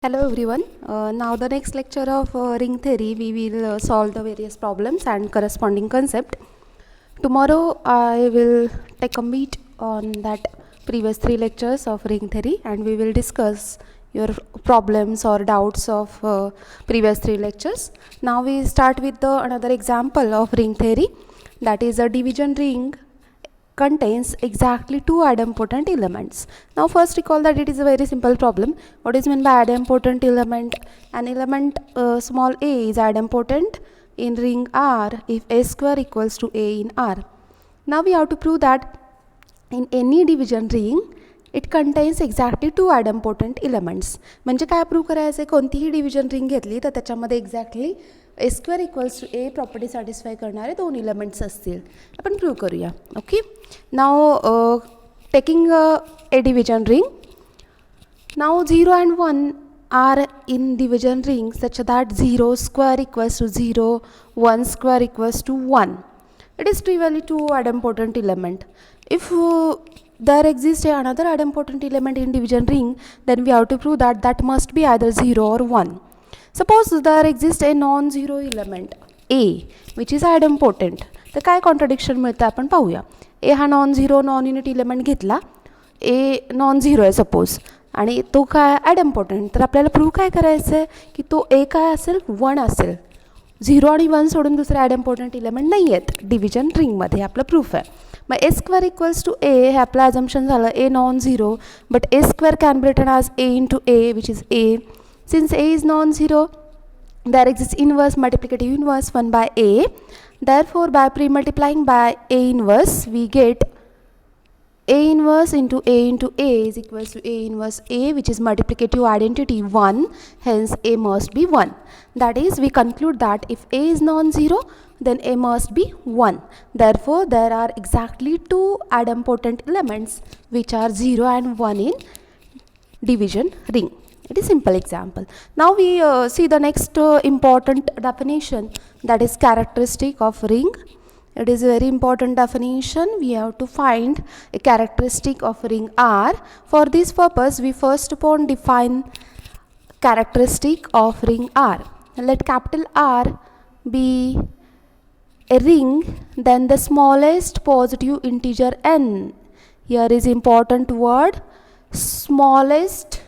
Hello everyone. Now the next lecture of ring theory, we will solve the various problems and corresponding concept. Tomorrow I will take a meet on that previous 3 lectures of ring theory and we will discuss your problems or doubts of previous 3 lectures. Now we start with another example of ring theory, that is a division ring contains exactly 2 idempotent elements. Now first recall that it is a very simple problem. What is meant by idempotent element? An element small a is idempotent in ring R if a square equals to a in R. Now we have to prove that in any division ring it contains exactly 2 idempotent elements. म्हणजे काय prove करायचं आहे? कोणतीही division ring घेतली तर त्याच्यामध्ये exactly A square equals to A property satisfy करणारे 2 elements असतील. आपण प्रूव्ह करूया. Okay, now taking a division ring. Now 0 and 1 are in division ring such that 0 square equals to 0, 1 square equals to 1. It is trivially 2 idempotent element. If there exists another idempotent element in division ring, then we have to prove that that must be either 0 or 1. Suppose there exists a non-zero element a which is idempotent. तर काय contradiction मिळतं आपण पाहूया. ए हा non zero non unit element घेतला, ए non zero आहे suppose आणि तो काय ॲडम्पॉर्टंट, तर आपल्याला प्रूव्ह काय करायचं आहे की तो ए काय असेल 1 असेल. 0 आणि 1 सोडून दुसरे ॲडम्पॉर्टंट इलेमेंट नाही आहेत डिव्हिजन रिंगमध्ये. आपलं प्रूफ आहे. मग A square equals to A हे आपलं ॲझम्पशन झालं A non zero, but A square can be written as A into A which is A. Since A is non zero there exists inverse multiplicative inverse 1 by a. Therefore by pre-multiplying by a inverse we get a inverse into a is equals to a inverse a, which is multiplicative identity 1, hence a must be 1. That is, we conclude that if a is non-zero then a must be 1. Therefore there are exactly 2 idempotent elements which are 0 and 1 in division ring. It is simple example. Now we see the next important definition, that is characteristic of ring. It is a very important definition. We have to find a characteristic of ring R. For this purpose we first upon define characteristic of ring R. Let capital R be a ring, then the smallest positive integer n. Here is important word, smallest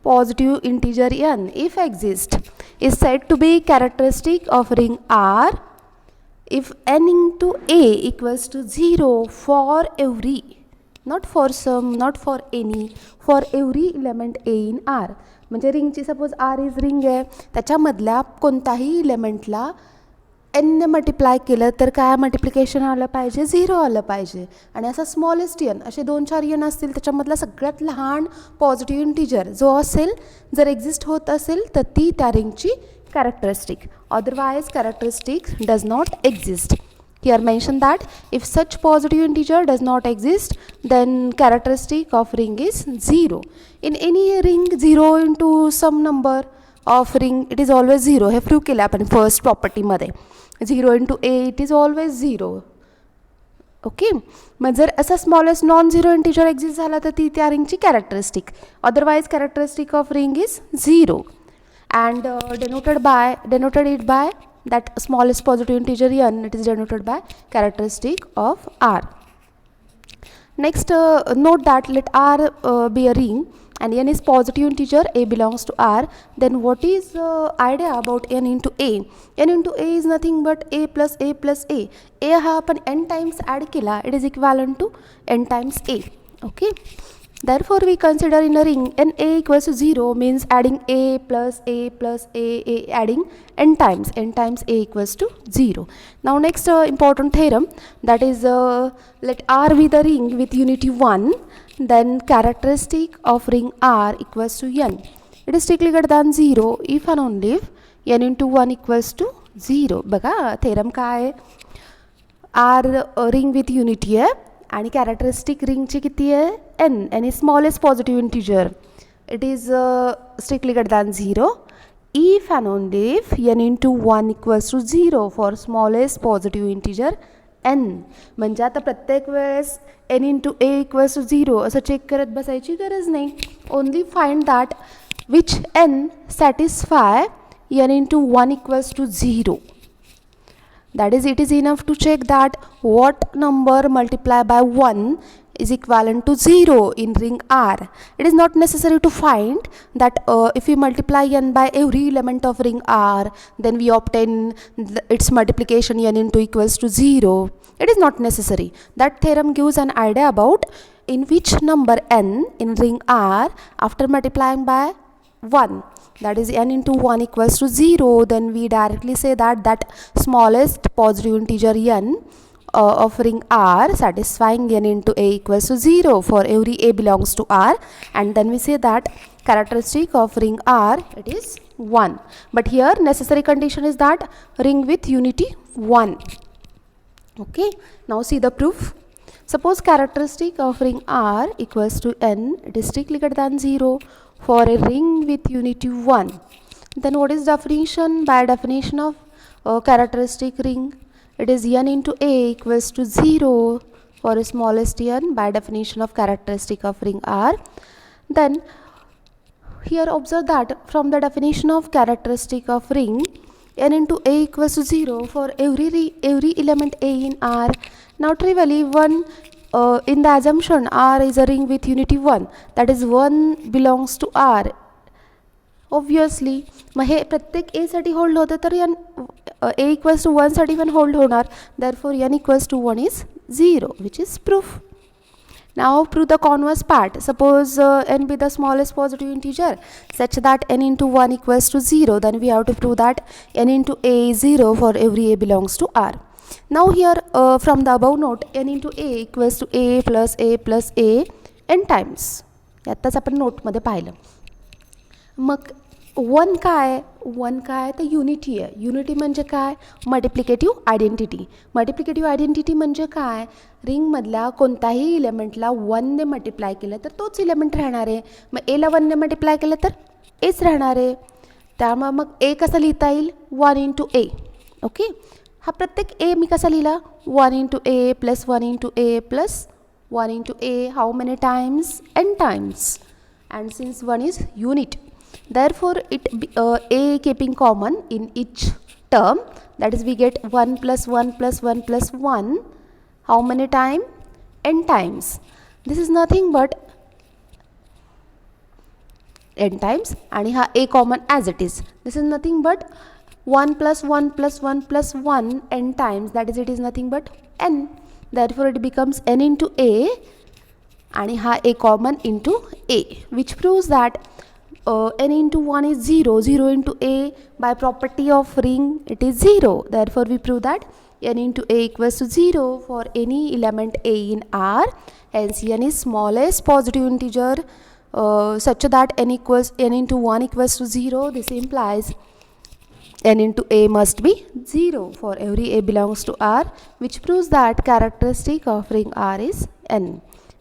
positive integer n, if exist, is said to be characteristic of ring R if n into a equals to 0 for every, not for some, not for any, for every element a in R. म्हणजे रिंगची suppose R is ring आहे, त्याच्यामधल्या कोणताही इलेमेंटला एनने multiply केलं तर काय multiplication आलं पाहिजे, 0 आलं पाहिजे. आणि असा स्मॉलेस्ट एन, असे 2-4 एन असतील त्याच्यामधला सगळ्यात लहान पॉझिटिव्ह इंटिजर जो असेल, जर एक्झिस्ट होत असेल तर ती त्या रिंगची characteristic. Otherwise characteristic does not exist. Here mention that if such positive integer does not exist then characteristic of ring is 0. In any ring 0 into some number of ring it is always 0. हे prove केलं आपण first प्रॉपर्टीमध्ये. 0 into a it is always 0. Okay, मग जर असा smallest non zero integer exist झाला तर ती त्या रिंगची characteristic. Otherwise characteristic of ring is 0 and denoted it by that smallest positive integer n. It is denoted by characteristic of R. Next note that let R be a ring and n is positive integer, a belongs to R. Then what is idea about n into a? N into a is nothing but a plus a plus a. A हा आपण n times add केला, it is equivalent to n times a. Okay, therefore we consider in a ring n a equals to 0 means adding a plus a plus a adding n times a equals to 0. Now next important theorem, that is let R be the ring with unity 1, then characteristic of ring R equals to n. It is strictly greater than 0 if and only if n into 1 equals to 0. बघा theorem काय आहे, R ring with unity आहे आणि characteristic रिंगची किती आहे, n is smallest positive integer. It is strictly greater than 0 if and only if n into 1 equals to 0 for smallest positive integer n. म्हणजे आता प्रत्येक वेळेस n into a equals to 0 असं check करत बसायची गरज नाही. Only find that which n satisfy n into 1 equals to 0. That is, it is enough to check that what number multiplied by 1 is equivalent to 0 in ring R. It is not necessary to find that if we multiply n by every element of ring R, then we obtain its multiplication n into equals to 0. It is not necessary. That theorem gives an idea about in which number n in ring R after multiplying by 1, that is n into 1 equals to 0, then we directly say that that smallest positive integer n of ring R satisfying n into a equals to 0 for every a belongs to R, and then we say that characteristic of ring R, it is 1. But here necessary condition is that ring with unity 1. Okay, now see the proof. Suppose characteristic of ring R equals to n, it is strictly greater than 0 for a ring with unity 1. Then what is definition? By definition of characteristic ring, it is n into a equals to 0 for a smallest n by definition of characteristic of ring R. Then here observe that from the definition of characteristic of ring, n into a equals to 0 for every element a in R. Now trivially, one in the assumption R is a ring with unity 1, that is 1 belongs to R. Obviously, मग हे प्रत्येक a साठी hold होते तर n a equals to 1 साठी पण hold होणार. Therefore n equals to 1 is 0, which is proof. Now prove the converse part. Suppose n be the smallest positive integer such that n into 1 equals to 0, then we have to prove that n into a is 0 for every a belongs to R. Now here from the above note, n into a equals to a plus a n times. यातच आपण नोटमध्ये पाहिलं. मग 1 काय? 1 काय तर unity आहे. Unity म्हणजे काय? Multiplicative identity. Multiplicative identity म्हणजे काय? रिंगमधल्या कोणत्याही इलेमेंटला 1ने मल्टिप्लाय केलं तर तोच इलेमेंट राहणार आहे. मग एला 1ने मल्टिप्लाय केलं तर एच राहणार आहे. त्यामुळे मग ए कसं लिहिता येईल? 1 इंटू ए. ओके, हा प्रत्येक ए मी कसा लिहिला? 1 into A plus 1 into A plus 1 into A. How many times? n times. And since 1 is unit, therefore it a keeping common in each term, that is we get 1 plus 1 plus 1 plus 1. How many time? n times. This is nothing but n times, and ha a common as it is. This is nothing but 1 plus 1 plus 1 plus 1 n times, that is it is nothing but n. Therefore it becomes n into a, and ha a common into a, which proves that n into 1 is 0, 0 into a by property of ring it is 0. Therefore we prove that n into a equals to 0 for any element a in R. Hence n is smallest positive integer such that n into 1 equals to 0. This implies n into a must be 0 for every a belongs to R, which proves that characteristic of ring R is n.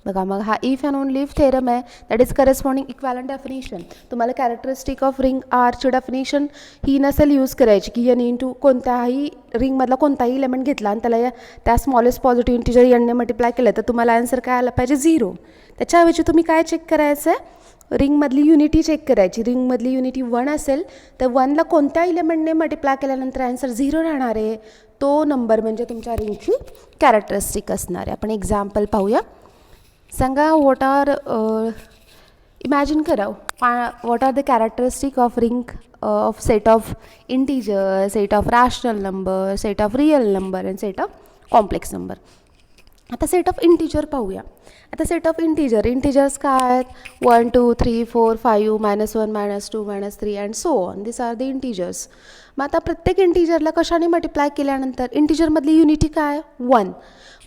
बघा, मग हा if and only if theorem आहे, that is corresponding equivalent definition. तुम्हाला characteristic of ring आरची definition ही नसेल use करायची की एन इंटू कोणत्याही रिंगमधला कोणताही इलेमेंट घेतला आणि त्याला त्या स्मॉलेस्ट पॉझिटिव्ह इंटिजर एनने मल्टिप्लाय केलं तर तुम्हाला आन्सर काय आला पाहिजे? 0. त्याच्याऐवजी तुम्ही काय चेक करायचं आहे? रिंगमधली युनिटी चेक करायची. रिंगमधली युनिटी 1 असेल तर 1ला कोणत्या इलेमेंटने मल्टिप्लाय केल्यानंतर आन्सर 0 राहणार आहे, तो नंबर म्हणजे तुमच्या रिंगची कॅरेक्टरिस्टिक असणार आहे. आपण एक्झाम्पल पाहूया. सांगा, व्हॉट आर इमॅजिन करा what are the characteristic of ring of set of integer, set of rational number, set of real number and set of complex number. आता सेट ऑफ इंटिजर पाहूया. आता set of integers काय आहेत? 1 2 3 4 5 -1 -2 -3 and so on. This are the integers. मग आता प्रत्येक इंटिजरला कशाने multiply केल्यानंतर इंटिजरमधली युनिटी काय? 1.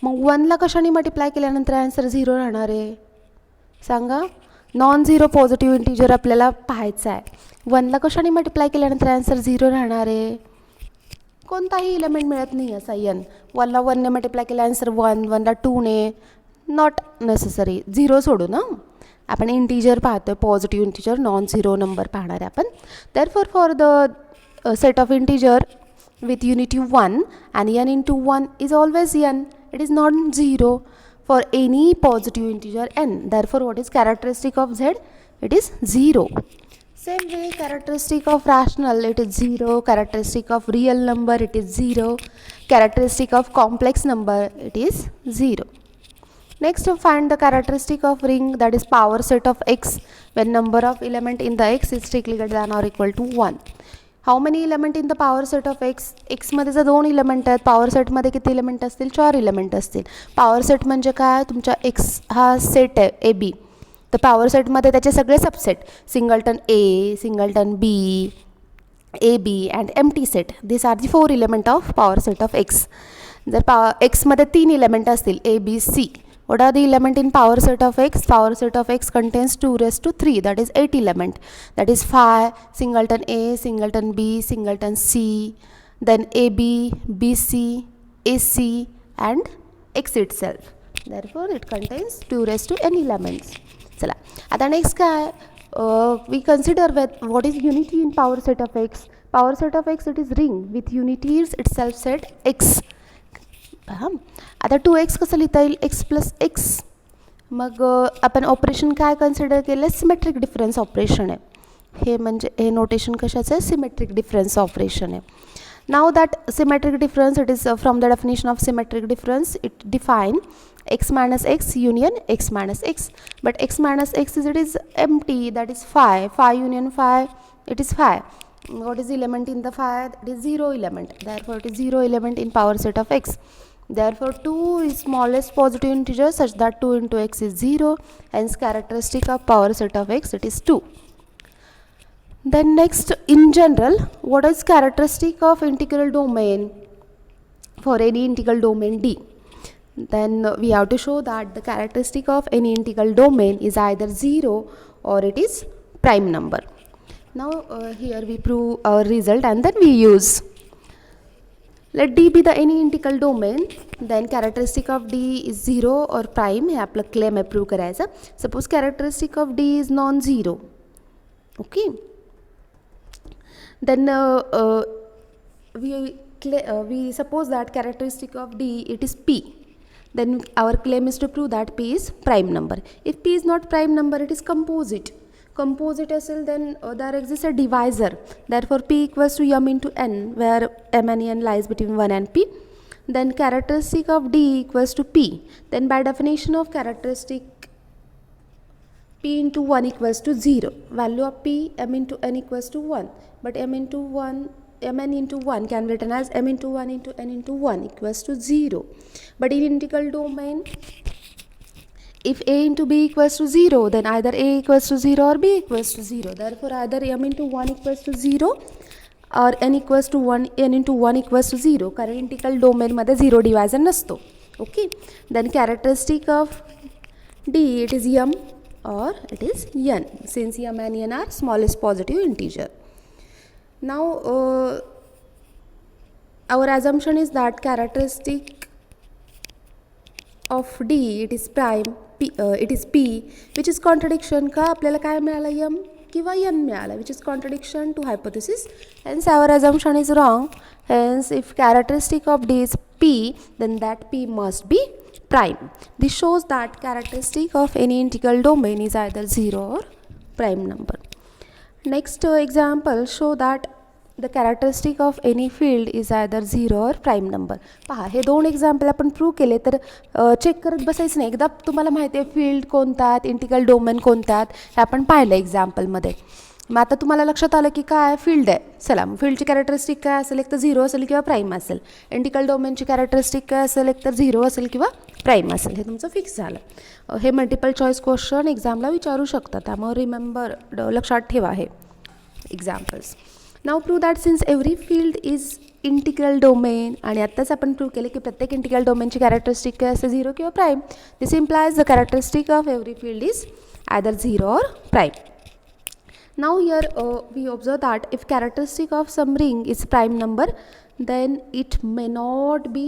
मग 1ला कशाने मल्टिप्लाय केल्यानंतर आन्सर 0 राहणार आहे? सांगा. नॉन झिरो पॉझिटिव्ह इंटिजर आपल्याला पाहायचं आहे. 1ला कशाने मल्टिप्लाय केल्यानंतर आन्सर 0 राहणार आहे? कोणताही इलेमेंट मिळत नाही असा n. 1ला 1ने मल्टिप्लाय केला आन्सर 1, 1ला 2ने. Not necessary. 0 सोडू ना, आपण इंटिजर पाहतोय, positive integer, non zero number पाहणार आहे आपण. Therefore for the set of integer with unity 1 and n into 1 is always n. It is not 0 for any positive integer n. Therefore what is characteristic of z? It is 0. Same way, characteristic of rational, it is 0. Characteristic of real number, it is 0. Characteristic of complex number, it is 0. Next, find the characteristic of ring, that is power set of x when number of element in the x is strictly greater than or equal to 1. How many element in the power set of x? x मध्ये जर 2 element आहेत, power set मध्ये किती element असतील? 4 element असतील. power set म्हणजे काय? तुमचा x हा set आहे a b. तर power set मध्ये त्याचे सगळे subset, singleton a, singleton b, a b and empty set. These are the 4 element of power set of x. जर x मध्ये 3 element असतील a b c. What are the element in power set of x? Power set of x contains 2 raised to 3, that is 8 element. That is 5, singleton a, singleton b, singleton c, then ab, bc, ac and x itself. Therefore it contains 2 raised to n elements. चला आता next काय? We consider what is unity in power set of x. Power set of x, it is ring with unities itself set x. आता 2x कसं लिहिता येईल? x plus x. मग आपण operation काय consider केलं? सिमेट्रिक डिफरन्स ऑपरेशन आहे हे. म्हणजे हे notation कशाचं आहे? सिमेट्रिक डिफरन्स ऑपरेशन आहे. नाव that symmetric difference, it is from the definition of symmetric difference, it define x minus x union x minus x, but x minus x is, it is empty, that is 5. 5 union 5, it is 5. What is the element in the 5? It is 0 element. Therefore it is 0 element in power set of x. Therefore 2 is smallest positive integer such that 2 into x is 0. Hence characteristic of power set of x, it is 2. Then next, in general, what is characteristic of integral domain for any integral domain D? Then we have to show that the characteristic of any integral domain is either 0 or it is prime number. Now here we prove our result and then we use. Let D be the any integral domain, then characteristic of D is 0 or prime. हे आपलं claim आहे prove करायचं. Suppose characteristic of D is non-zero. Okay. Then we suppose that characteristic of D, it is P. Then our claim is to prove that P is prime number. If P is not prime number, it is composite. Composite असेल, then there exists a divisor. Therefore P equals to m into n, where m and n lies between 1 and p. Then characteristic of D equals to P. Then by definition of characteristic, P into 1 equals to 0. Value of P, m into n equals to 1. But m into 1, mn into 1 can be written as m into 1 into n into 1 equals to 0. But in integral domain, if a into b equals to 0, then either a equals to 0 or b equals to 0. Therefore either m into 1 equals to 0 or n equals to 1, n into 1 equals to 0. कारण integral domain मध्ये 0 divisor नसतो. Okay. Then characteristic of D, it is m or it is n, since m and n are smallest positive integer. Now our assumption is that characteristic of D, it is prime, it is P, which is contradiction. का आपल्याला काय मिळालं? m किंवा n मिळालं, which is contradiction to hypothesis. Hence our assumption is wrong. Hence if characteristic of D is P, then that P must be prime. This shows that characteristic of any integral domain is either 0 or prime number. Next example, show that the characteristic of any field is either 0 or prime number. पहा, हे दोन example आपण prove केले तर check करत बसायचं नाही. एकदा तुम्हाला माहिती आहे फील्ड कोणतात, इंटिग्रल डोमेन कोणतात, हे आपण पाहिलं एक्झाम्पलमध्ये. मग आता तुम्हाला लक्षात आलं की काय फील्ड आहे. चला, मग फील्डची कॅरेक्टरिस्टिक काय असेल? एक तर 0 असेल किंवा प्राईम असेल. इंटिग्रल डोमेनची कॅरेक्टरिस्टिक काय असेल? एक तर 0 असेल किंवा प्राईम असेल. हे तुमचं फिक्स झालं. हे मल्टिपल चॉईस क्वेश्चन एक्झामला विचारू शकतात, त्यामुळे रिमेंबर, लक्षात ठेवा हे examples. Now prove that since every field is integral domain, आणि आत्ताच आपण प्रूव्ह केले की प्रत्येक इंटिग्रल डोमेनची कॅरेक्टरिस्टिक काय असते? 0 किंवा prime. This implies the characteristic of every field is either 0 or prime. Now here we observe that if characteristic of some ring is prime number, then it may not be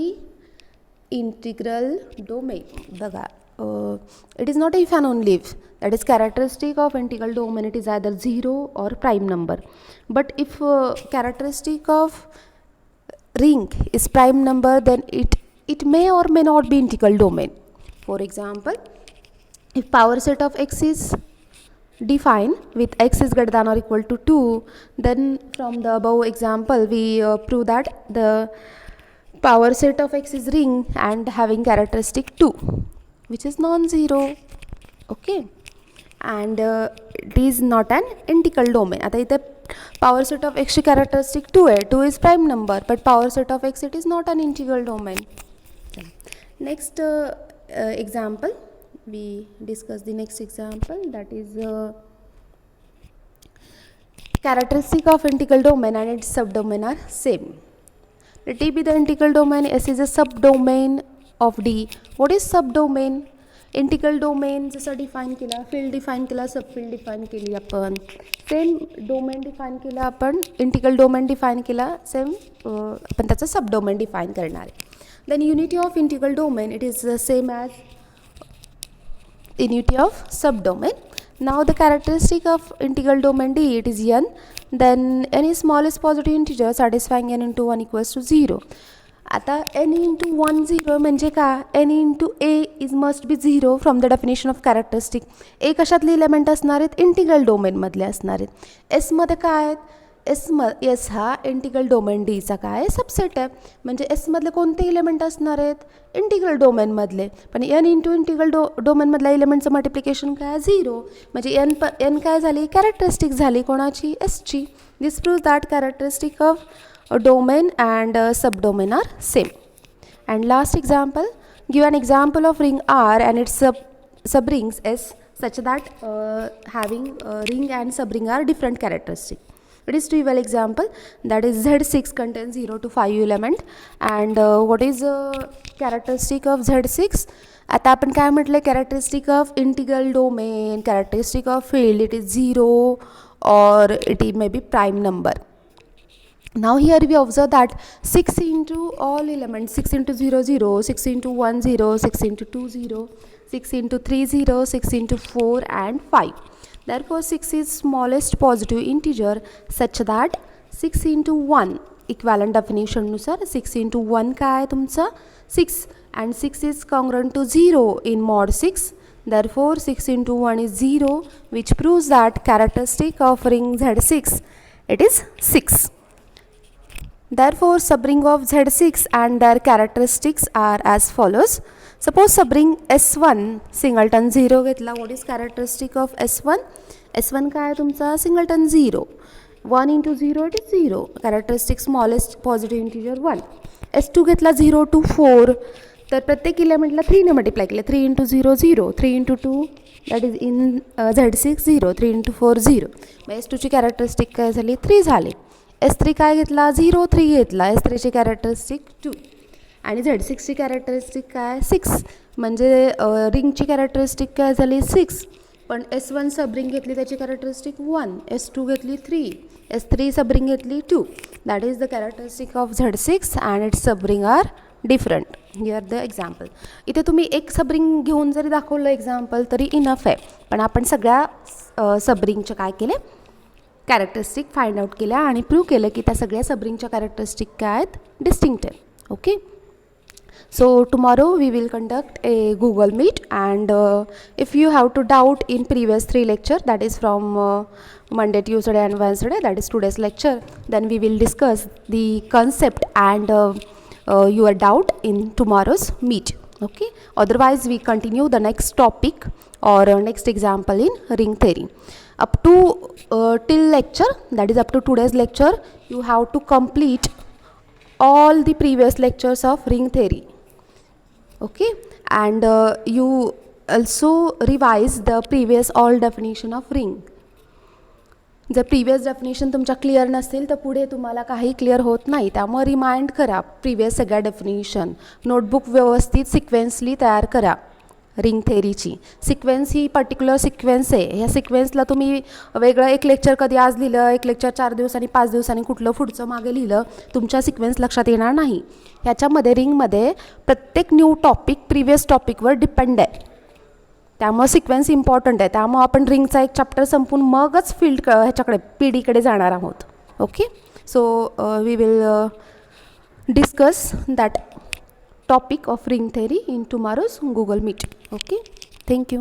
integral domain. बघा, it is not if and only if. That is characteristic of integral domain, it is either 0 or prime number. But if characteristic of ring is prime number, then it may or may not be integral domain. For example, if power set of x is define with x is greater than or equal to 2, then from the above example we prove that the power set of x is ring and having characteristic 2, which is non-zero. Okay, and it is not an integral domain. आता इथे power set of x ची characteristic 2 आहे, 2 is prime number, but power set of x it is not an integral domain. Next example, we discuss the next example, that is characteristic of integral domain and its subdomain are same. Let D be the integral domain, S is a subdomain of D. What is subdomain? Integral domain जसं define केला, field define केला, subfield define केली आपण, same domain define केला आपण, integral domain define केला, same आपण त्याचं सबडोमेन डिफाईन करणार आहे. Then unity of integral domain it is same as unity of subdomain. Now the characteristic of integral domain D it is n, then n is smallest positive integer satisfying n into 1 equals to 0. आता n into 1 0 म्हणजे का, n into a is must be 0 from the definition of characteristic. a कशातले element असणार आहेत, integral डोमेनमधले असणार आहेत. s मध्ये काय आहेत, एस हा इंटिग्रल डोमेन डीचा काय सबसेट आहे, म्हणजे एसमधले कोणते एलिमेंट असणार आहेत, इंटिग्रल डोमेनमधले. पण एन इंटू इंटिग्रल डोमेनमधल्या एलिमेंटचं मल्टिप्लिकेशन काय 0, म्हणजे एन काय झाली, कॅरेक्टरिस्टिक झाली कोणाची, एसची. This proves that characteristic of domain and subdomain are same. And last example, give an example of ring R and its subrings S such that having ring and subring are different characteristic. It is trivial example, that is Z6 contains 0 to 5 element and what is characteristic of Z6. आता आपण काय म्हटलं, characteristic of integral domain, characteristic of field it is 0 or it may be prime number. Now here we observe that 6 into all elements, 6 into 0 0, 6 into 1 0, 6 into 2 0, 6 into 3 0, 6 into 4 and 5. Therefore 6 is smallest positive integer such that 6 into 1 equivalent definition नुसार 6 into 1 काय आहे तुमचा 6 and 6 is congruent to 0 in mod 6. Therefore 6 into 1 is 0, which proves that characteristic of ring Z6 it is 6. Therefore subring of Z6 and their characteristics are as follows. Suppose subring S1 singleton 0 घेतला. What is characteristic of S1? S1 काय आहे तुमचा singleton 0. 1 into 0 it is 0. Characteristic smallest positive integer 1. S2 घेतला 0 to 4. तर प्रत्येक एलिमेंटला 3 ने multiply केलं. 3 into 0 0, 3 into 2 that is in Z6 0, 3 into 4 0. Mug S2 ची कॅरेक्टरिस्टिक काय झाली, 3 झाली. S3 काय घेतला, 0 3 घेतला. S3 ची कॅरेक्टरिस्टिक 2 आणि Z6 ची कॅरेक्टरिस्टिक काय 6, म्हणजे रिंगची कॅरेक्टरिस्टिक काय झाली 6. पण S1 सबरिंग घेतली त्याची कॅरेक्टरिस्टिक 1, S2 घेतली 3, S3 सबरिंग घेतली 2. That is the characteristic of Z6 and its subring are different. Here the example. इथे तुम्ही एक सबरिंग घेऊन जरी दाखवलं एक्झाम्पल तरी इनफ आहे, पण आपण सगळ्या सबरिंगचे काय केले, कॅरेक्टरिस्टिक फाइंड आउट केल्या आणि प्रूव्ह केलं की त्या सगळ्या सबरिंगच्या कॅरेक्टरिस्टिक काय आहेत, डिस्टिंक्ट आहे. Okay, so tomorrow we will conduct a Google Meet and if you have to doubt in previous 3 lecture, that is from Monday, Tuesday and Wednesday, that is today's lecture, then we will discuss the concept and your doubt in tomorrow's meet. Okay, otherwise we continue the next topic or next example in ring theory. Up to till lecture, that is up to today's lecture, you have to complete all the previous lectures of ring theory. Okay, and you also revise the previous all definition of ring. जर previous definition तुमच्या clear नसेल तर पुढे तुम्हाला काही clear होत नाही, त्यामुळे रिमाइंड करा प्रिवियस सगळ्या डेफिनेशन. नोटबुक व्यवस्थित सिक्वेन्सली तयार करा. रिंग थेरीची सिक्वेन्स ही पर्टिक्युलर सिक्वेन्स आहे. ह्या सिक्वेन्सला तुम्ही वेगळं एक लेक्चर कधी आज लिहिलं, एक लेक्चर 4 दिवसांनी 5 दिवसांनी कुठलं पुढचं मागे लिहिलं, तुमच्या सिक्वेन्स लक्षात येणार नाही. ह्याच्यामध्ये रिंगमध्ये प्रत्येक न्यू टॉपिक प्रिवियस टॉपिकवर डिपेंड आहे, त्यामुळे सिक्वेन्स इम्पॉर्टंट आहे. त्यामुळे आपण रिंगचा एक चॅप्टर संपून मगच फील्ड ह्याच्याकडे पी डीकडे जाणार आहोत. Okay, so we will discuss that topic of ring theory in tomorrow's Google Meet. Okay, thank you.